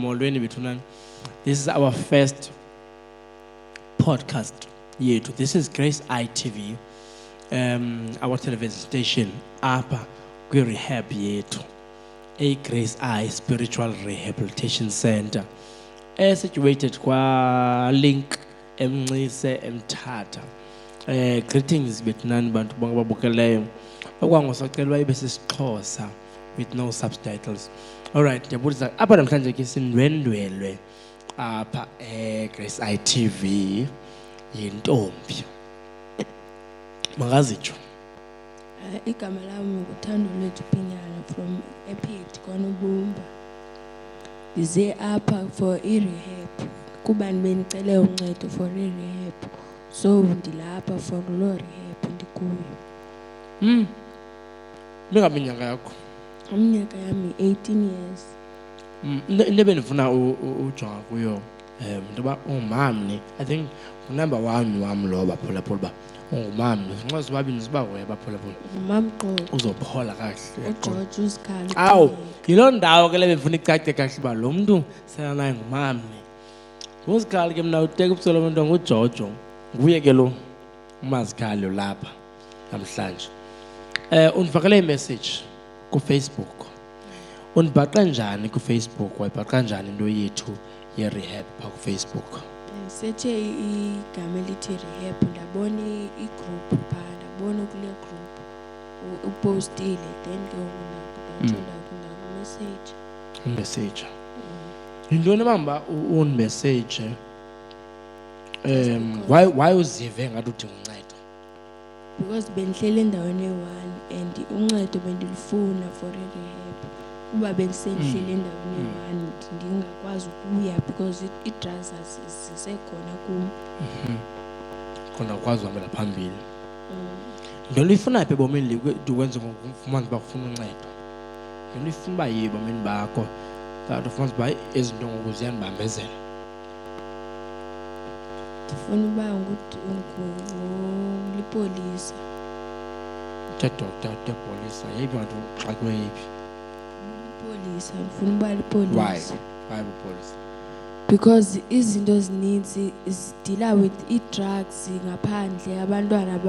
This is our first podcast yethu. This is Grace ITV, our television station apha kwi-rehab yethu, a Grace I Spiritual Rehabilitation Center, situated kwa link emnxise emthatha. Greetings betnani bantu bonke babukeleyo. Okwangosacela ibe sisixhosa with no subtitles. Alright, ndiyabuza apha namhlanje ke sindwendwelwe apha Grace ITV yintombi. Mangazitsho. Igama lami nguThando Lethu Pinyana from Epic kwaNobumba. Ndize apha for i-rehab kuba benicele uncedo for i-rehab, so ndilapha for lo rehab ndikuyo. Mingaminyaka yakho? Iminyaka yami 18 years. Into bendifuna ujonga kuyo ntoba ungumamni. I think number 1 wam lo baphulaphula uba ungumamni. Nxa sobabini sibahoya baphulaphula. Umam Qoqo. Uzophola kahle. uGeorge usikhali. Awu, yiloo ndawo ke le bendifuna icace kahle uba lo mntu selanaye ngumamni. Ngusikhali ke mna uteka ubusela abantwana nguJojo. Nguye ke lo umazikhali lapha namhlanje. Undifakele imessage kuFacebook. Undibhaqa njani kuFacebook? Wayibhaqa njani into yethu ye-rehab pha kuFacebook? Sethe igama elithi rehab ndabona i-group phaa, ndabona kule group upostile, then ke message. Message. Yintoni mamba unmessage? Why uzive ngathi udinga uncedo? Because bendihleli endaweni eyi-1 and uncedo bendilufuna for i-rehab. Kuba bendisendihleli endaweni eyi-1 ndingakwazi ukuya because ii-drugs zisekhona kum. Khona ukwazi uhambela phambili. Into uyifuna phi ebomini ukwenza ngokufumana uba ufuna uncedo? Into uyifuna uba yiyo ebomini bakho kanti ufumana uba ezinto ngoku ziyandibambezela. Ndifuna uba lipolisa. Doctor polisa yeyiphi ngathi uxakwe yiphi? Polisa, ndifuna uba lipolisa. Why police? Because izinto zininzi zidila with i-drugs ngaphandle, abantwana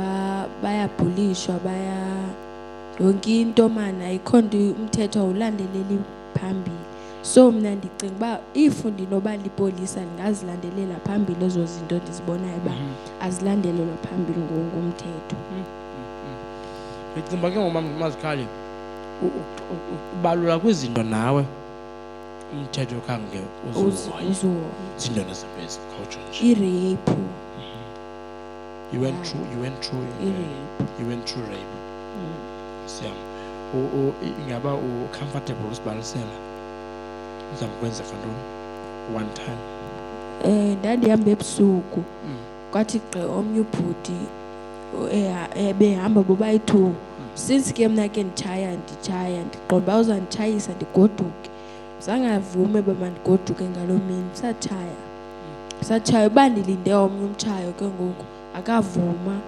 bayabhulishwa, yonke into man ayikho nto umthetho awulandeleli phambili. So mna ndicinga uba if ndinoba lipolisa ndingazilandelela phambili ezo zinto ndizibonayo uba azilandelelwa phambili ngumthetho. Ndicinga ke ngomazikhali ubalula kwizinto nawe umthetho khange uzuhoye. Zintona zempezi khawutsho nje. I-rape. You went through rape. Siyam. Ingaba comfortable usibalisela? Uzamkwenzeka ntoni one time? Ndandihamba ebusuku kwathi gqi omnye ubhuti behamba bobayi-2. Since ke mna ke nditshaya ndiqonda uba uzanditshayisa ndigoduke. Zangavume uba mandigoduke ngaloo mini. Satshaya uba ndilinde omnye umtshayo ke ngoku akavuma.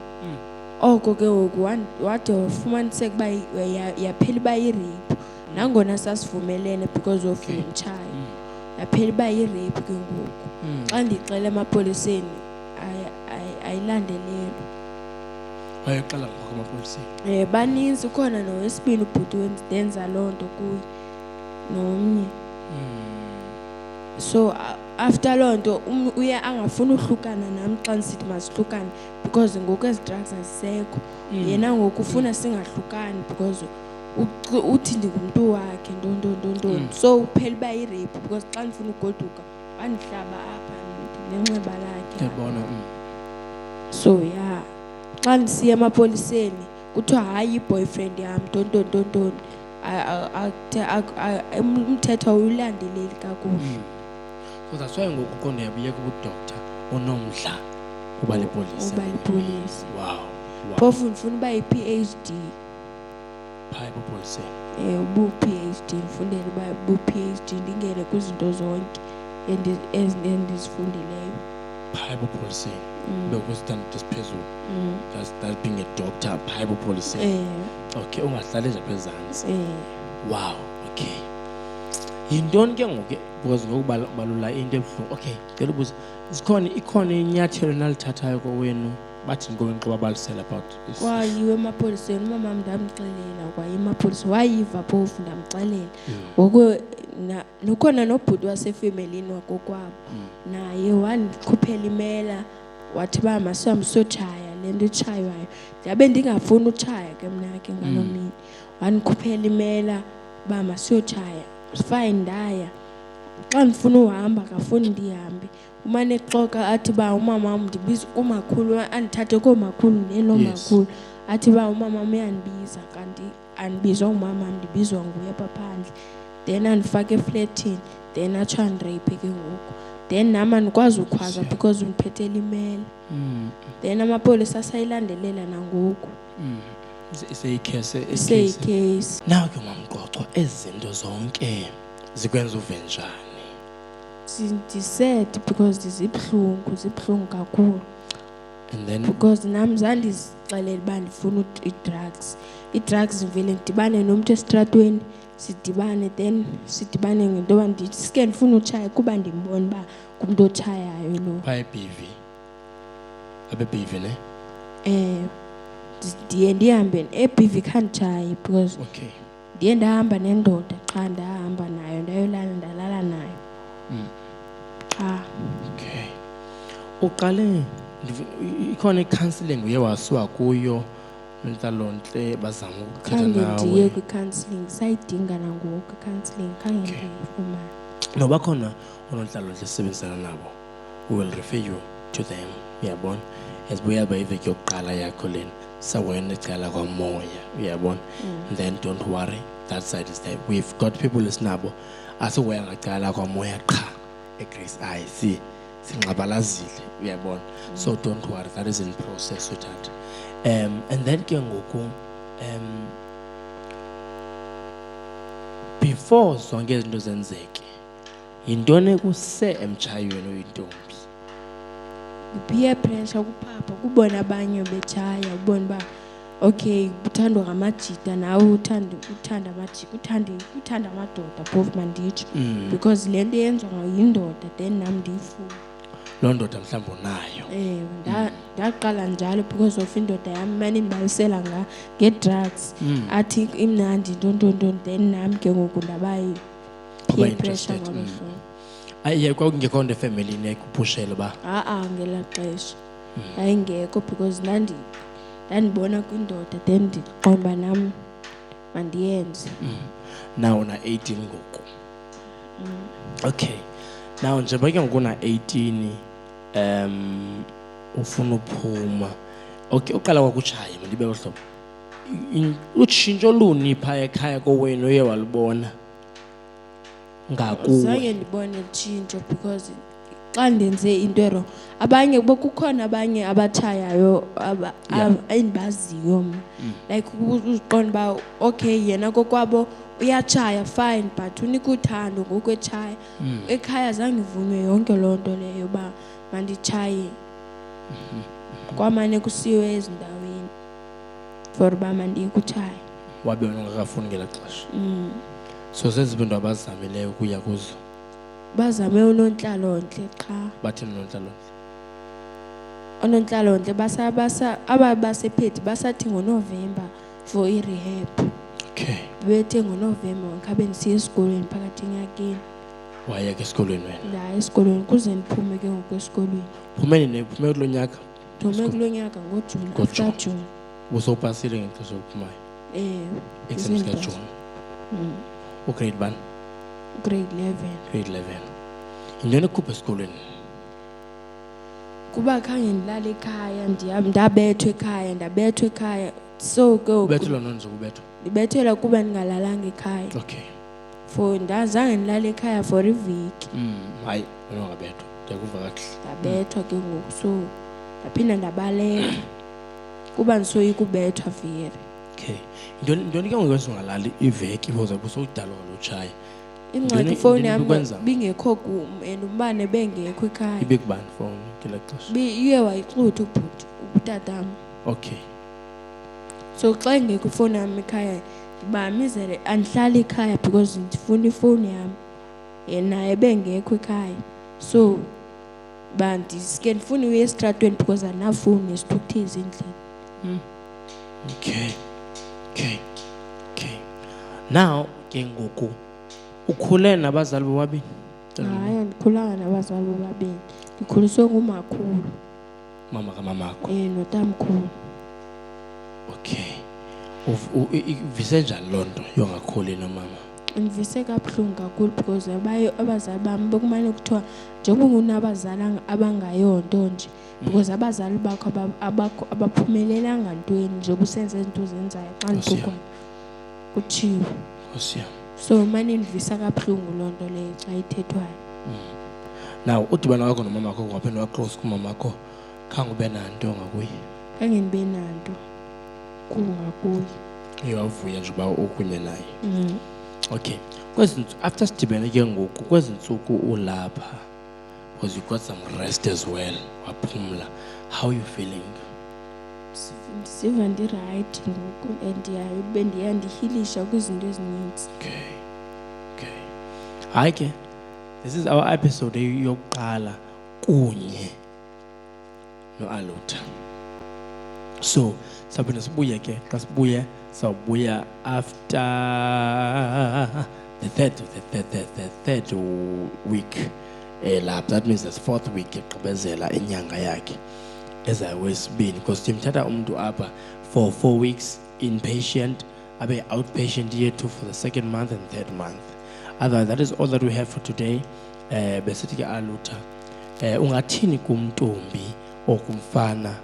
Oko ke ngoku wade wafumaniseka uba yaphela uba yi-rape. Nangona sasivumelene because of umtshayo. Yaphela uba yi-rape ke ngoku. Xa ndixela emapoliseni ayilandelelwa. Wayexela ngoko emapoliseni? Baninzi, ukhona nowesibini ubhuti wenza loo nto kuyo nomnye. So after loo nto uye angafuni uhlukana nam xa ndisithi masihlukane because ngoku ezi drugs azisekho. Yena ngoku ufuna singahlukani because uthi ndingumntu wakhe ntontoni. So uphela uba yi-rape because xa ndifuna ugoduka wandihlaba apha nenxeba lakhe. Ndiyabona. So yeah, xa ndisiya emapoliseni kuthiwa hayi i-boyfriend yam ntontoni. Umthetho awulandeleli kakuhle. So that's why ngoku uqonda yabuye kubudokta onomdla uba lipolisa. Wow. Phofu ndifuna uba yi-PhD. Phaa ebupoliseni? Ubu-PhD ndifundele uba bu-PhD ndingene kwizinto zonke endizifundileyo. Phaa ebupoliseni? Bekwisitandard esiphezulu? That's being a doctor phaa ebupoliseni? Okay, ungahlali nje phezantsi. Wow, okay. yintoni ke ngoku because ngokubalula into ebuhlungu okay ndicela ubuza ikhona inyathelo nalithathayo kowenu bathi ngokweni xa babalisela about kwayiwe emapoliseni umamam ndamxelela kwaye emapolisa wayiva phofu ndamxelela ngoku nokhona nobhuti wasefemelini wakokwabo naye wandikhuphela imela wathi uba masihambe siyotshaya le nto itshaywayo ndabe ndingafuni utshaya ke mna ke ngaloo mini wandikhuphela imela uba masiyotshaya fine ndaya xa ndifuna uhamba akafuni ndihambe umane exoka athi uba umamam ndibiza umakhulu andithathe koomakhulu nelo makhulu athi uba umamam uyandibiza kanti andibizwa ngumamam ndibizwa nguye apha phandle then andifake efletini then atsho andireyiphe ke ngoku then nam andikwazi ukhwaza because undiphethela imela then amapolisa asayilandelela nangoku seyikhesi naw ke mamqoqo ezi zinto zonke zikwenza uve njani ndiset because zibuhlungu kakhulu and then because nam zandizixelela uba ndifuna i-drugs ndivele ndidibane nomntu esitratweni sidibane then sidibane ngento yoba ndisike ndifuna utshaya kuba ndimbona uba ngumntu otshayayo lo abe-BV ne ndiye ndihambe e-BV khanditshayi because okay ndiye ndahamba nendoda xa ndahamba nayo ndalala nayo xa okay uqale ikhona i-counselling uye wasiwa kuyo nontlalontle bazama ukuthetha khange nawe ndiye kwi-counselling sayidinga nangoku i-counselling khange ndiyifumane noba khona oonontlalontle esisebenzisana nabo we will refer you to them uyabona esibuya bayiveki yokuqala yakho lena sawena ecala kwamoya uyabona then don't worry that side is there we've got people esinabo asiwaya ngacala kwamoya qha eGrace I sinqabalazile uyabona so don't worry that is in process with that and then ke ngoku before zonke izinto zenzeke yintoni ekuse emtshayweni oyintombi peer pressure kupapa kubona abanye betshaya ubona uba okay uthandwa ngamajita nawe uthanda amadoda phofu manditsho because le nto yenziwa yindoda then nam ndiyifuna loo ndoda mhlawumbi unayo ndaqala njalo because of indoda yam mane ndibalisela nge-drugs athi imnandi ntontonton then nam ke ngoku ndabayi peer pressure ngolo hlobo ayiye kwakungekho nto efemelini ekuphushela uba ngelaa xesha ayingekho because ndandibona kwindoda then ndiqomba nam mandiyenze naw una-18 ngoku okay now njengoba ke ngoku una-18 ufuna uphuma okay uqala kwakutshaya mandibe uhlobo utshintsho luni phaa ekhaya kowenu oye walubona ngakuwe zange ndibone tshintsho because xa ndenze into ero abanye kukhona abanye abatshayayo endibaziyo mna like uziqonda uba okay yena kokwabo uyatshaya fine but unika uthando ngoku etshaya ekhaya zange ivunywe yonke loo nto leyo uba manditshaye kwamane kusiwe ezindaweni for uba mandiyeke utshaya wabe ungakafuni ngelaa xesha so zeziphi into abazizamileyo ukuya kuzo bazame unontlalontle qha bathini unontlalontle aba basephethe basathi ngoNovemba for i-rehab okay bethe ngoNovemba ngikhabe ndisiya esikolweni phakathi enyakeni wayeka esikolweni wena ndaya esikolweni kuze ndiphume ke ngoku esikolweni phume kulo nyaka ndiphume kulo nyaka ngoJuni after June usowupasile ngexesha lokuphumayo exams kaJuni ugrade bani grade 11 yintoni ekhupha esikolweni kuba khange ndilale ekhaya ndabethwa ekhaya so ke ubethelwa noni zokubethwa ndibethelwa kuba ndingalalanga ekhaya okay for ndazange ndilale ekhaya for iveki hayi wena ungabethwa ndiyakuva kakuhle ndabethwa ke ngoku so ndaphinda ndabaleka kuba ndisoyika ubethwa vere okay yintoni ke ngokwenza ungalali iveki because usowudalwa walutshaya ingxaki ifowuni yam bingekho kum and umbane bengekho ekhaya ibe kubani fowuni ngelaa xesha iye wayixutha utatam okay so xa ingekho ifowuni yam ekhaya ndibamizele andihlali ekhaya because ndifuna ifowuni yam yena ebengekho ekhaya. So bandiske ndifuna uya esitratweni because andinafowuni nesithukuthezi endlini. Okay. Now ke ngoku ukhule nabazali bobabini? Hayi, andikhulanga nabazali bobabini, ndikhuliswe ngumakhulu. Mama kamamakho. Notamkhulu. Okay. Ivise njani loo nto yongakhuli nomama? Ndivise kabuhlungu kakhulu because abazali bam bekumane kuthiwa njengoba ungunabazali abangayonto nje, because abazali bakho abaphumelelanga ntweni njengoba usenza izinto zenzayo xa ndikukwana kutshiwo. So mane ndivisa kabuhlungu loo nto leyo xa ithethwayo. Now udibana kwakho nomamakho kwaphela wa-close kumamakho, khange ube nanto ngakuye? Khange ndibe nanto kungakuye. Uyavuya nje uba ukunye naye. Okay. After sidibene ke ngoku kwezi ntsuku ulapha, because you got some rest as well, waphumla, how are you feeling? Ndisiva ndirayithi ngoku and ndiyandihilisha kwizinto ezininzi. Okay. Hayi ke, this is our episode yokuqala kunye no-Aluta. So sabona sibuye ke, xa sibuye sawubuya after the third week lapha. That means the fourth week egqibezela inyanga yakhe ezawesibini, because timthatha umuntu apha for 4 weeks inpatient, abe outpatient year 2 for the second month and third month. Otherwise, that is all that we have for today. Besithi ke Aluta, ungathini kumntombi okumfana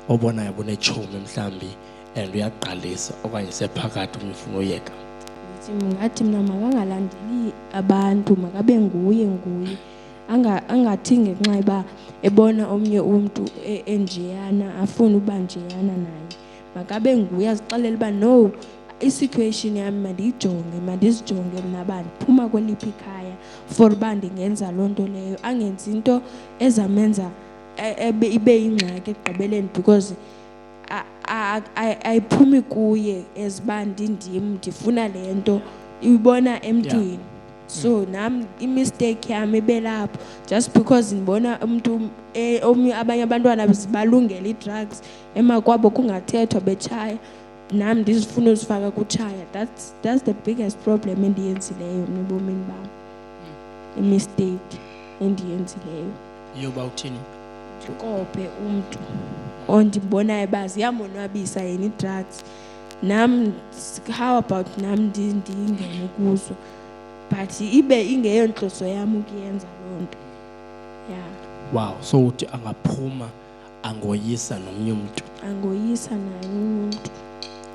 obonayo bonechomi mhlambi and uyaqalisa okanye sephakathi umfuna uyeka? Ngathi mna makangalandeli abantu, makabe nguye angathi ngenxa uba ebona omnye umntu enjeyana afuna uba njeyana naye. Makabe nguye azixelele uba no, i-situation yami mandizijonge mna uba ndiphuma kweliphi ikhaya for uba ndingenza loo nto leyo. Angenzi into ezamenza ibe yingxaki ekugqibeleni, because ayiphumi kuye eziba ndim ndifuna le nto uyibona emntwini. So nam imistake yami ibelapho, just because ndibona umuntu abanye abantwana balungela ii-drugs emakwabo kungathethwa betshaya, nam ndizifuna uzifaka kutshaya. That's the biggest problem endiyenzileyo mna ebomini bam. Imistake endiyenzileyo yoba uthini? Ndikope umntu ondibonayo uba ziyamonwabisa yena ii-drugs, nam how about nam ndingene kuzo, but ibe ingeyo ntloso yam ukuyenza loo nto. Wow. So uthi angaphuma angoyisa nomnye umntu? Angoyisa naye umntu.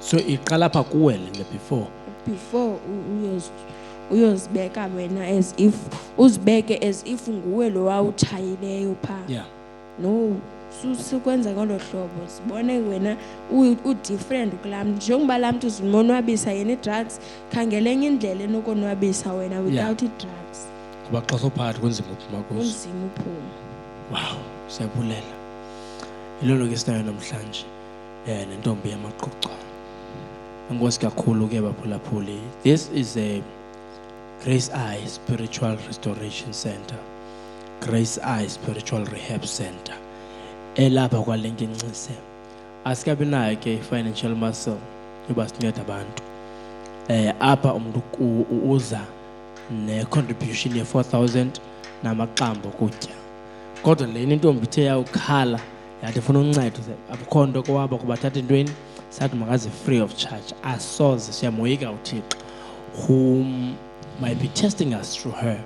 So iqala apha kuwe le nto before uyozibeka wena as if uzibeke as if nguwe lo wawutshayileyo phaa. No, sikwenza ngolo hlobo sibone wena u-different kulaa mntu. Njengoba laa mntu zimonwabisa yena ii-drugs, khangela enye indlela enokonwabisa wena without ii-drugs. Kuba xa sophakathi kunzima uphuma kuzo. Kunzima uphuma. Wow, siyabulela. Yiloo nto ke sinayo namhlanje nentombi yamaquqa. Enkosi kakhulu ke baphulaphuli. This is a Grace Eye Spiritual Restoration Center, Grace Eye Spiritual Rehab Center, elapha kwalenke Ncise. Asikabi nayo ke financial muscle yoba sinceda abantu. Apha umuntu uza ne-contribution ye-4,000 namaxambo okutya. Kodwa lena intombi ithe yawukhala yathi ifuna uncedo, akukho nto kowabo kubathatha entweni, sathi makazi free of charge. Asoze siyamoyika uThixo whom might be testing us through her.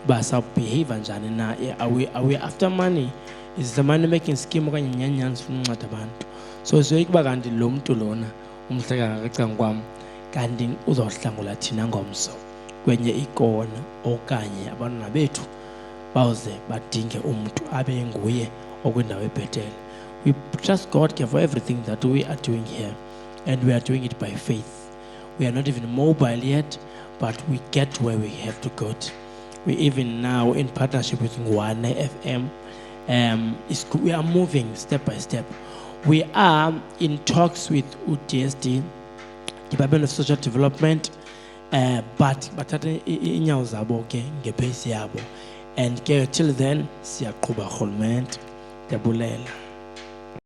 But sawubehave njani na? Are we after money? Is the money making scheme okanye nyanyana sifuna unceda abantu? So siyoyika uba kanti lo mntu lona umhleka ngakacanga kwam kanti uzawuhlangula thina ngomso kwenye ikona, okanye abantwana bethu bawuze badinge umntu abe nguye okwindawo ebhetele. We trust God for everything that we are doing here, and we are doing it by faith. We are not even mobile yet, but we get where we have to go to. We even now in partnership with Ngwane FM, we are moving step by step. We are in talks with UDSD, Department of Social Development, But bathatha inyawo zabo ke ngepace yabo, and ke till then siyaqhuba rhulumente. Ndiyabulela.